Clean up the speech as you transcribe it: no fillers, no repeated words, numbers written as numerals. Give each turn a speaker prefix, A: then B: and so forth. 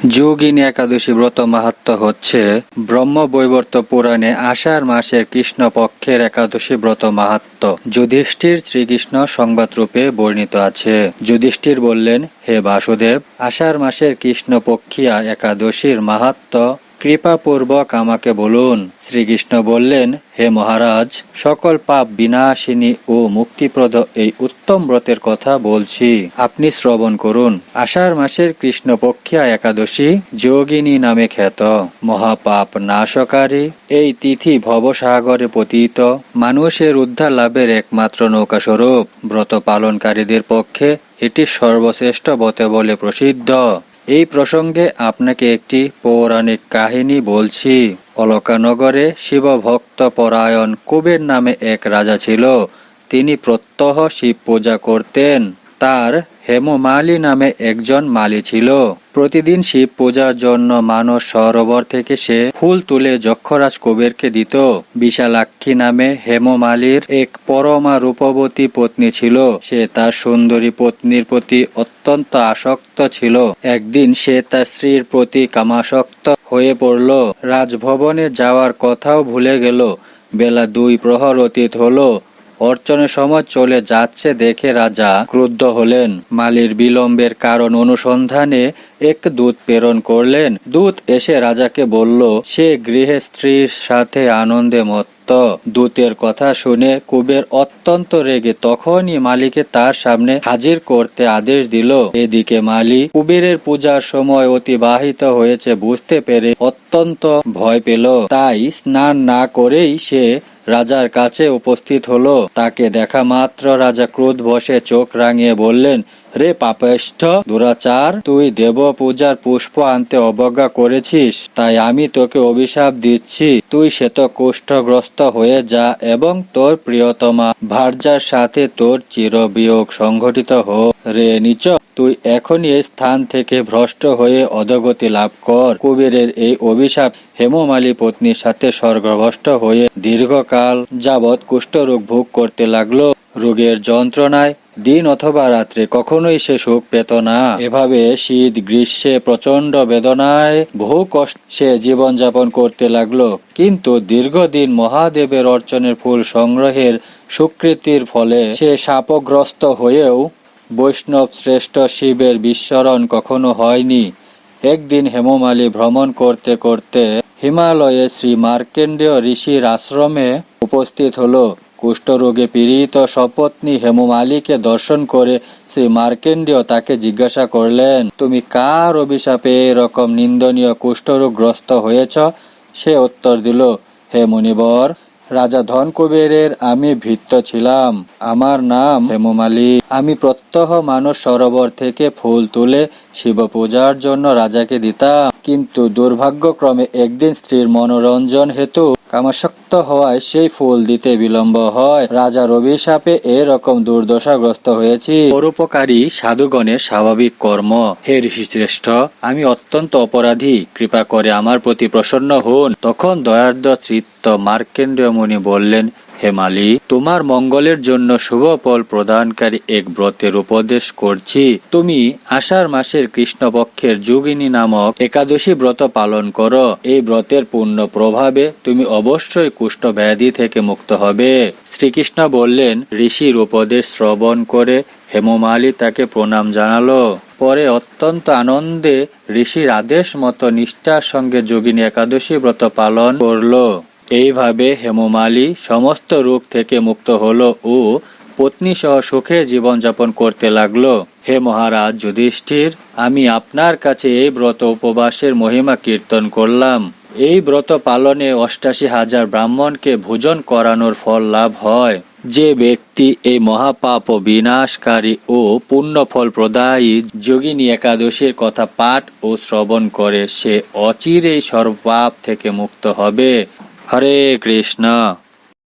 A: যোগিনী একাদশী ব্রত মাহাত্ম্য হচ্ছে ব্রহ্মবৈবর্ত পুরাণে আষাঢ় মাসের কৃষ্ণপক্ষের একাদশী ব্রত মাহাত্ম্য যুধিষ্ঠির শ্রীকৃষ্ণ সংবাদ রূপে বর্ণিত আছে। যুধিষ্ঠির বললেন, হে বাসুদেব, আষাঢ় মাসের কৃষ্ণপক্ষিয়া একাদশীর মাহাত্ম্য কৃপাপূর্বক আমাকে বলুন। শ্রীকৃষ্ণ বললেন, হে মহারাজ, সকল পাপ বিনাশিনী ও মুক্তিপ্রদ এই উত্তম ব্রতের কথা বলছি, আপনি শ্রবণ করুন। আষাঢ় মাসের কৃষ্ণপক্ষিয়া একাদশী যোগিনী নামে খ্যাত, মহাপাপ নাশকারী। এই তিথি ভবসাগরে পতিত মানুষের উদ্ধার লাভের একমাত্র নৌকাস্বরূপ। ব্রত পালনকারীদের পক্ষে এটি সর্বশ্রেষ্ঠ ব্রত বলে প্রসিদ্ধ। এই প্রসঙ্গে আপনাকে একটি পৌরাণিক কাহিনী বলছি। অলকানগরে শিবভক্ত পরায়ণ কুবের নামে এক রাজা ছিল। তিনি প্রত্যহ শিব পূজা করতেন। তার হেমমালী নামে একজন মালী ছিল। প্রতিদিন শিব পূজার জন্য মানস সরোবর থেকে সে ফুল তুলে যক্ষরাজ কুবেরকে দিত। বিশালাক্ষী নামে হেমমালীর এক পরমা রূপবতী পত্নী ছিল। সে তার সুন্দরী পত্নীর প্রতি অত্যন্ত আসক্ত ছিল। একদিন সে তার স্ত্রীর প্রতি কামাসক্ত হয়ে পড়ল। রাজভবনে যাওয়ার কথাও ভুলে গেল। বেলা 2 প্রহর অতীত হলো। অর্চনের সময় চলে যাচ্ছে দেখে রাজা ক্রুদ্ধ হলেন। মালির বিলম্বের কারণ অনুসন্ধানে এক দূত প্রেরণ করলেন। দূত এসে রাজাকে বলল, সে গৃহে স্ত্রীর সাথে আনন্দে মত্ত। দূতের কথা শুনে কুবের অত্যন্ত রেগে তখনই মালিকে তার সামনে হাজির করতে আদেশ দিল। এদিকে মালি কুবেরের পূজার সময় অতিবাহিত হয়েছে বুঝতে পেরে অত্যন্ত ভয় পেল। তাই স্নান না করেই সে রাজার কাছে উপস্থিত হলো। তাকে দেখা মাত্র রাজা ক্রোধ বশে চোখ রাঙিয়ে বললেন, রে পাপিষ্ঠ দুরাচার, তুই দেব পূজার পুষ্প আনতে অবজ্ঞা করেছিস, তাই আমি তোকে অভিশাপ দিচ্ছি। তুই শ্বেত কুষ্ঠগ্রস্ত হয়ে যা এবং তোর প্রিয়তমা ভার্যার সাথে তোর চিরবিয়োগ সংঘটিত হোক। রে নীচ, তুই এখনই এই স্থান থেকে ভ্রষ্ট হয়ে অধোগতি লাভ কর। কুবেরের এই অভিশাপ হেমমালী পত্নীর সাথে স্বর্গভ্রষ্ট হয়ে দীর্ঘকাল যাবৎ কুষ্ঠরোগ ভোগ করতে লাগলো। রোগের যন্ত্রণায় দিন অথবা রাত্রে কখনোই সে সুখ পেত না। এভাবে শীত গ্রীষ্মে প্রচন্ড বেদনায় বহু কষ্টে সে জীবনযাপন করতে লাগলো। কিন্তু দীর্ঘদিন মহাদেবের অর্চনের ফুল সংগ্রহের সুকৃতির ফলে সে শাপগ্রস্ত হয়েও বৈষ্ণব শ্রেষ্ঠ শিবের বিস্মরণ কখনো হয়নি। একদিন হেমমালী ভ্রমণ করতে করতে হিমালয়ে শ্রী মার্কেন্ডেয় ঋষির আশ্রমে উপস্থিত হলো। কুষ্ঠরোগে পীড়িত সপত্নী হেমমালীকে দর্শন করে শ্রী মার্কেন্ডেয় তাকে জিজ্ঞাসা করলেন, তুমি কার অভিশাপে এরকম নিন্দনীয় কুষ্ঠরোগগ্রস্ত হয়েছ? সে উত্তর দিল, হে মুনিবর, রাজা ধনকুবেরের আমি ভৃত্য ছিলাম। আমার নাম হেমমালী। আমি প্রত্যহ মানস সরোবর থেকে ফুল তুলে শিব পূজার জন্য রাজাকে দিতাম। কিন্তু দুর্ভাগ্যক্রমে একদিন স্ত্রীর মনোরঞ্জন হেতু কামাসক্ত হওয়ায় সেই ফুল দিতে বিলম্ব হয়। রাজার অভিশাপে এরকম দুর্দশাগ্রস্ত হয়েছি। পরোপকারী সাধুগণের স্বাভাবিক কর্ম। হে ঋষি শ্রেষ্ঠ, আমি অত্যন্ত অপরাধী, কৃপা করে আমার প্রতি প্রসন্ন হন। তখন দয়ার্দ্র চিত্ত মার্কেন্ডেয় মুনি বললেন, হে মালী, তোমার মঙ্গলের জন্য শুভ ফল প্রদানকারী এক ব্রতের উপদেশ করছি। তুমি আষাঢ় মাসের কৃষ্ণপক্ষের যোগিনী নামক একাদশী ব্রত পালন করো। এই ব্রতের পূর্ণ প্রভাবে তুমি অবশ্যই কুষ্ঠ ব্যাধি থেকে মুক্ত হবে। শ্রীকৃষ্ণ বললেন। ঋষির উপদেশ শ্রবণ করে হেমমালী তাকে প্রণাম জানালো। পরে অত্যন্ত আনন্দে ঋষির আদেশ মতো নিষ্ঠার সঙ্গে যোগিনী একাদশী ব্রত পালন করলো। এইভাবে হেমমালী সমস্ত রোগ থেকে মুক্ত হলো ও পত্নী সহ সুখে জীবনযাপন করতে লাগলো। হে মহারাজ যুধিষ্ঠির, আমি আপনার কাছে এই ব্রত উপবাসের মহিমা কীর্তন করলাম। এই ব্রত পালনে ৮৮,০০০ ব্রাহ্মণকে ভোজন করানোর ফল লাভ হয়। যে ব্যক্তি এই মহাপাপ বিনাশকারী ও পুণ্যফল প্রদায়ী যোগিনী একাদশীর কথা পাঠ ও শ্রবণ করে সে অচিরেই সর্বপাপ থেকে মুক্ত হবে। হরে কৃষ্ণ।